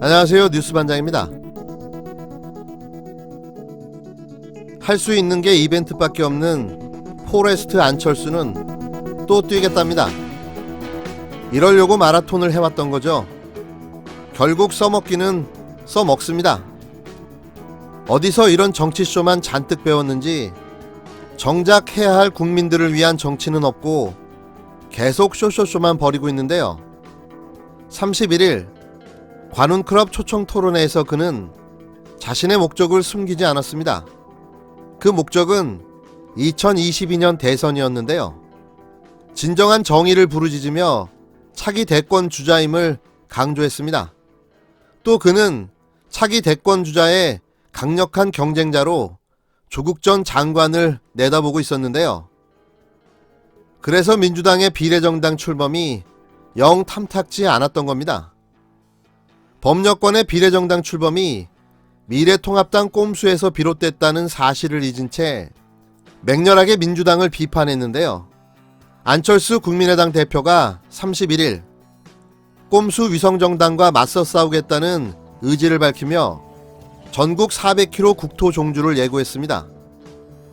안녕하세요. 뉴스반장입니다. 할 수 있는 게 이벤트밖에 없는 포레스트 안철수는 또 뛰겠답니다. 이러려고 마라톤을 해왔던 거죠. 결국 써먹기는 써먹습니다. 어디서 이런 정치쇼만 잔뜩 배웠는지 정작 해야 할 국민들을 위한 정치는 없고 계속 쇼쇼쇼만 벌이고 있는데요. 31일 관훈클럽 초청 토론회에서 그는 자신의 목적을 숨기지 않았습니다. 그 목적은 2022년 대선이었는데요. 진정한 정의를 부르짖으며 차기 대권 주자임을 강조했습니다. 또 그는 차기 대권 주자의 강력한 경쟁자로 조국 전 장관을 내다보고 있었는데요. 그래서 민주당의 비례정당 출범이 영 탐탁지 않았던 겁니다. 범여권의 비례정당 출범이 미래통합당 꼼수에서 비롯됐다는 사실을 잊은 채 맹렬하게 민주당을 비판했는데요. 안철수 국민의당 대표가 31일 꼼수 위성정당과 맞서 싸우겠다는 의지를 밝히며 전국 400km 국토 종주를 예고했습니다.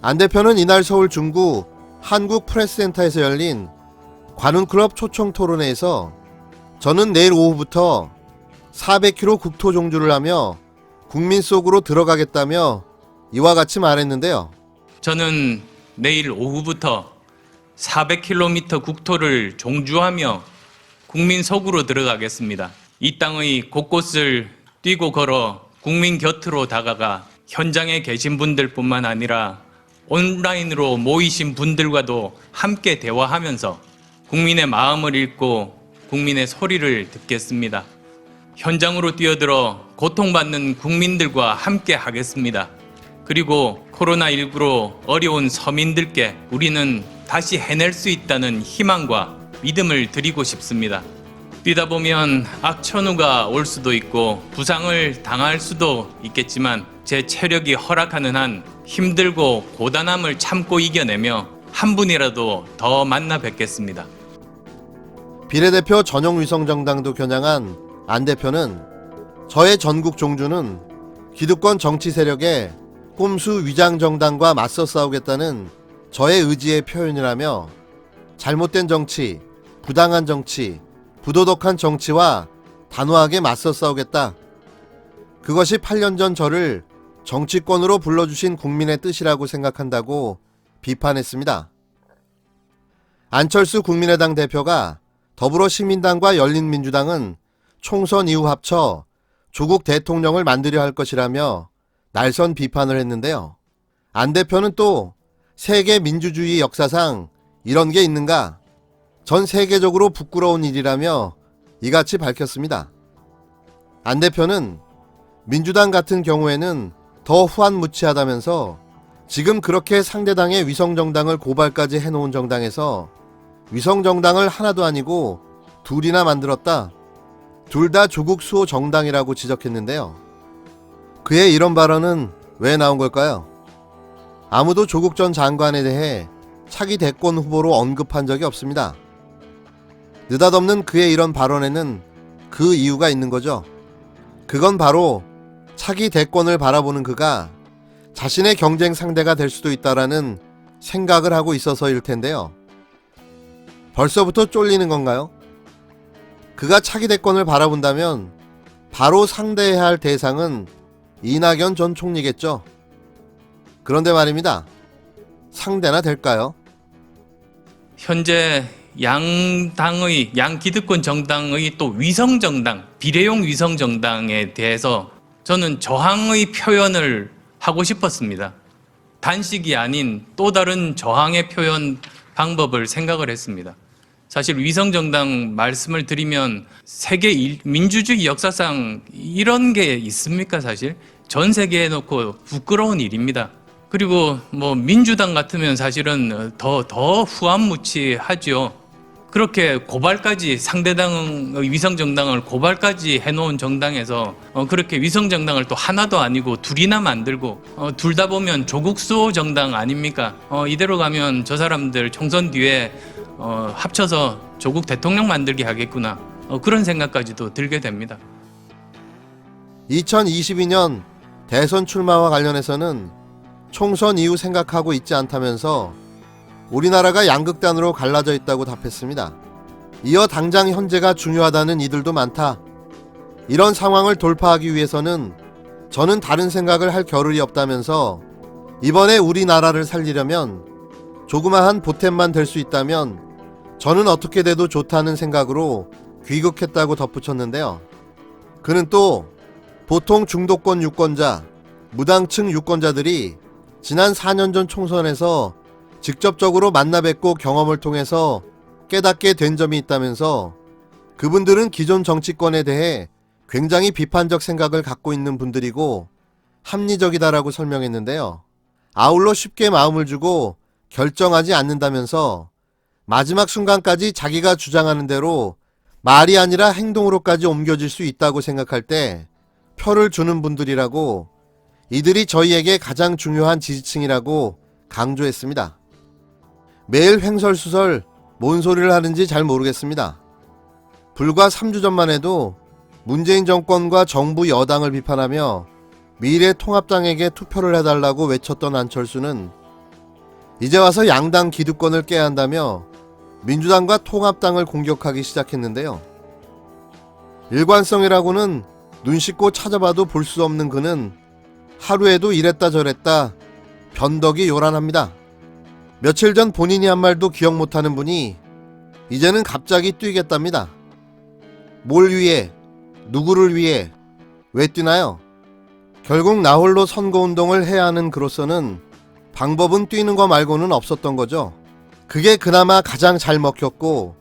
안 대표는 이날 서울 중구 한국프레스센터에서 열린 관훈클럽 초청 토론회에서 저는 내일 오후부터 400km 국토 종주를 하며 국민 속으로 들어가겠다며 이와 같이 말했는데요. 저는 내일 오후부터 400km 국토를 종주하며 국민 속으로 들어가겠습니다. 이 땅의 곳곳을 뛰고 걸어 국민 곁으로 다가가 현장에 계신 분들뿐만 아니라 온라인으로 모이신 분들과도 함께 대화하면서 국민의 마음을 읽고 국민의 소리를 듣겠습니다. 현장으로 뛰어들어 고통받는 국민들과 함께 하겠습니다. 그리고 코로나19로 어려운 서민들께 우리는 다시 해낼 수 있다는 희망과 믿음을 드리고 싶습니다. 뛰다 보면 악천후가 올 수도 있고 부상을 당할 수도 있겠지만 제 체력이 허락하는 한 힘들고 고단함을 참고 이겨내며 한 분이라도 더 만나 뵙겠습니다. 비례대표 전용 위성정당도 겨냥한 안 대표는 저의 전국 종주는 기득권 정치 세력의 꼼수 위장정당과 맞서 싸우겠다는 저의 의지의 표현이라며 잘못된 정치, 부당한 정치, 부도덕한 정치와 단호하게 맞서 싸우겠다. 그것이 8년 전 저를 정치권으로 불러주신 국민의 뜻이라고 생각한다고 비판했습니다. 안철수 국민의당 대표가 더불어시민당과 열린민주당은 총선 이후 합쳐 조국 대통령을 만들려 할 것이라며 날선 비판을 했는데요. 안 대표는 또 세계 민주주의 역사상 이런 게 있는가? 전 세계적으로 부끄러운 일이라며 이같이 밝혔습니다. 안 대표는 민주당 같은 경우에는 더 후한무치하다면서 지금 그렇게 상대당의 위성정당을 고발까지 해놓은 정당에서 위성정당을 하나도 아니고 둘이나 만들었다. 둘 다 조국 수호 정당이라고 지적했는데요. 그의 이런 발언은 왜 나온 걸까요? 아무도 조국 전 장관에 대해 차기 대권 후보로 언급한 적이 없습니다. 느닷없는 그의 이런 발언에는 그 이유가 있는 거죠. 그건 바로 차기 대권을 바라보는 그가 자신의 경쟁 상대가 될 수도 있다라는 생각을 하고 있어서일 텐데요. 벌써부터 쫄리는 건가요? 그가 차기 대권을 바라본다면 바로 상대해야 할 대상은 이낙연 전 총리겠죠. 그런데 말입니다. 상대나 될까요? 현재 양기득권 정당의 또 위성정당, 비례용 위성정당에 대해서 저는 저항의 표현을 하고 싶었습니다. 단식이 아닌 또 다른 저항의 표현 방법을 생각을 했습니다. 사실 위성정당 말씀을 드리면 세계 민주주의 역사상 이런 게 있습니까? 사실 전 세계에 놓고 부끄러운 일입니다. 그리고 민주당 같으면 사실은 더 후한무치하죠. 그렇게 고발까지 상대당의 위성정당을 고발까지 해놓은 정당에서 그렇게 위성정당을 또 하나도 아니고 둘이나 만들고 둘 다 보면 조국 수호 정당 아닙니까? 이대로 가면 저 사람들 총선 뒤에 합쳐서 조국 대통령 만들기 하겠구나 그런 생각까지도 들게 됩니다. 2022년 대선 출마와 관련해서는 총선 이후 생각하고 있지 않다면서 우리나라가 양극단으로 갈라져 있다고 답했습니다. 이어 당장 현재가 중요하다는 이들도 많다. 이런 상황을 돌파하기 위해서는 저는 다른 생각을 할 겨를이 없다면서 이번에 우리나라를 살리려면 조그마한 보탬만 될 수 있다면 저는 어떻게 돼도 좋다는 생각으로 귀국했다고 덧붙였는데요. 그는 또 보통 중도권 유권자, 무당층 유권자들이 지난 4년 전 총선에서 직접적으로 만나 뵙고 경험을 통해서 깨닫게 된 점이 있다면서 그분들은 기존 정치권에 대해 굉장히 비판적 생각을 갖고 있는 분들이고 합리적이다라고 설명했는데요. 아울러 쉽게 마음을 주고 결정하지 않는다면서 마지막 순간까지 자기가 주장하는 대로 말이 아니라 행동으로까지 옮겨질 수 있다고 생각할 때 표를 주는 분들이라고, 이들이 저희에게 가장 중요한 지지층이라고 강조했습니다. 매일 횡설수설 뭔 소리를 하는지 잘 모르겠습니다. 불과 3주 전만 해도 문재인 정권과 정부 여당을 비판하며 미래통합당에게 투표를 해달라고 외쳤던 안철수는 이제 와서 양당 기득권을 깨야 한다며 민주당과 통합당을 공격하기 시작했는데요. 일관성이라고는 눈 씻고 찾아봐도 볼 수 없는 그는 하루에도 이랬다 저랬다 변덕이 요란합니다. 며칠 전 본인이 한 말도 기억 못하는 분이 이제는 갑자기 뛰겠답니다. 뭘 위해, 누구를 위해, 왜 뛰나요? 결국 나홀로 선거운동을 해야 하는 그로서는 방법은 뛰는 거 말고는 없었던 거죠. 그게 그나마 가장 잘 먹혔고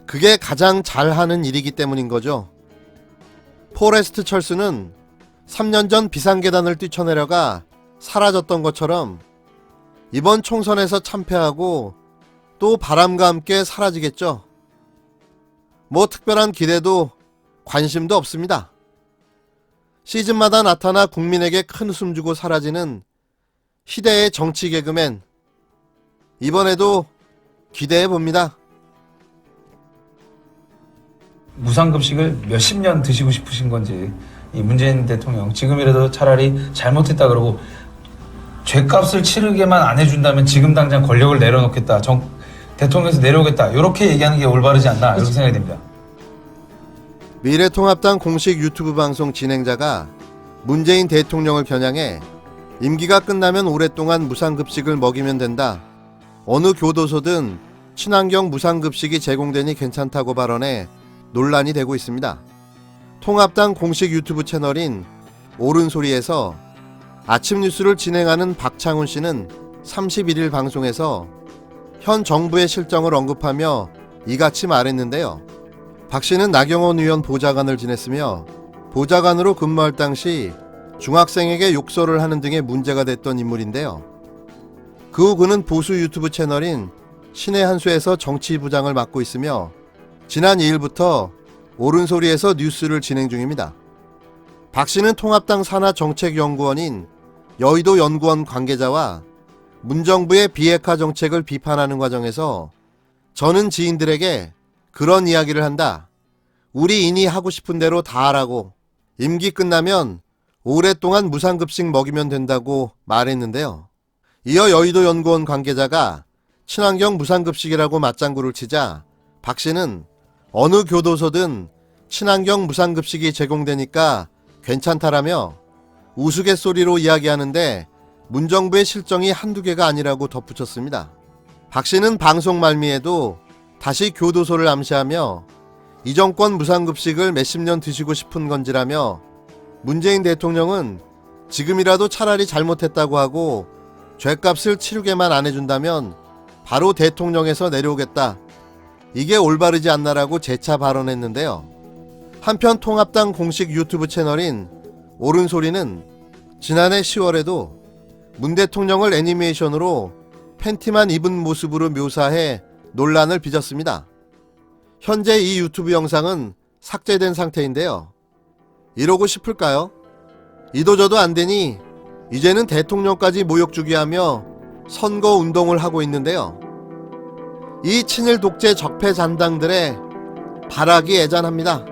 그게 가장 잘하는 일이기 때문인 거죠. 포레스트 철수는 3년 전 비상계단을 뛰쳐내려가 사라졌던 것처럼 이번 총선에서 참패하고 또 바람과 함께 사라지겠죠. 뭐 특별한 기대도 관심도 없습니다. 시즌마다 나타나 국민에게 큰 웃음 주고 사라지는 시대의 정치 개그맨, 이번에도 기대해봅니다. 무상급식을 몇십 년 드시고 싶으신 건지, 이 문재인 대통령 지금이라도 차라리 잘못했다 그러고 죗값을 치르게만 안 해준다면 지금 당장 권력을 내려놓겠다, 대통령에서 내려오겠다, 이렇게 얘기하는 게 올바르지 않나, 이렇게 생각이 됩니다. 미래통합당 공식 유튜브 방송 진행자가 문재인 대통령을 겨냥해 임기가 끝나면 오랫동안 무상급식을 먹이면 된다, 어느 교도소든 친환경 무상급식이 제공되니 괜찮다고 발언해 논란이 되고 있습니다. 통합당 공식 유튜브 채널인 옳은소리에서 아침 뉴스를 진행하는 박창훈 씨는 31일 방송에서 현 정부의 실정을 언급하며 이같이 말했는데요. 박 씨는 나경원 의원 보좌관을 지냈으며 보좌관으로 근무할 당시 중학생에게 욕설을 하는 등의 문제가 됐던 인물인데요. 그 후 그는 보수 유튜브 채널인 신의 한수에서 정치부장을 맡고 있으며 지난 2일부터 옳은소리에서 뉴스를 진행 중입니다. 박 씨는 통합당 산하 정책연구원인 여의도 연구원 관계자와 문정부의 비핵화 정책을 비판하는 과정에서 저는 지인들에게 그런 이야기를 한다. 우리 인이 하고 싶은 대로 다 하라고. 임기 끝나면 오랫동안 무상급식 먹이면 된다고 말했는데요. 이어 여의도 연구원 관계자가 친환경 무상급식이라고 맞장구를 치자 박 씨는 어느 교도소든 친환경 무상급식이 제공되니까 괜찮다라며 우스갯소리로 이야기하는데 문정부의 실정이 한두 개가 아니라고 덧붙였습니다. 박 씨는 방송 말미에도 다시 교도소를 암시하며 이 정권 무상급식을 몇십 년 드시고 싶은 건지라며 문재인 대통령은 지금이라도 차라리 잘못했다고 하고 죗값을 치르게만 안 해준다면 바로 대통령에서 내려오겠다, 이게 올바르지 않나라고 재차 발언했는데요. 한편 통합당 공식 유튜브 채널인 옳은소리는 지난해 10월에도 문 대통령을 애니메이션으로 팬티만 입은 모습으로 묘사해 논란을 빚었습니다. 현재 이 유튜브 영상은 삭제된 상태인데요. 이러고 싶을까요? 이도저도 안 되니 이제는 대통령까지 모욕 주기 하며 선거 운동을 하고 있는데요. 이 친일 독재 적폐 잔당들의 발악이 애잔합니다.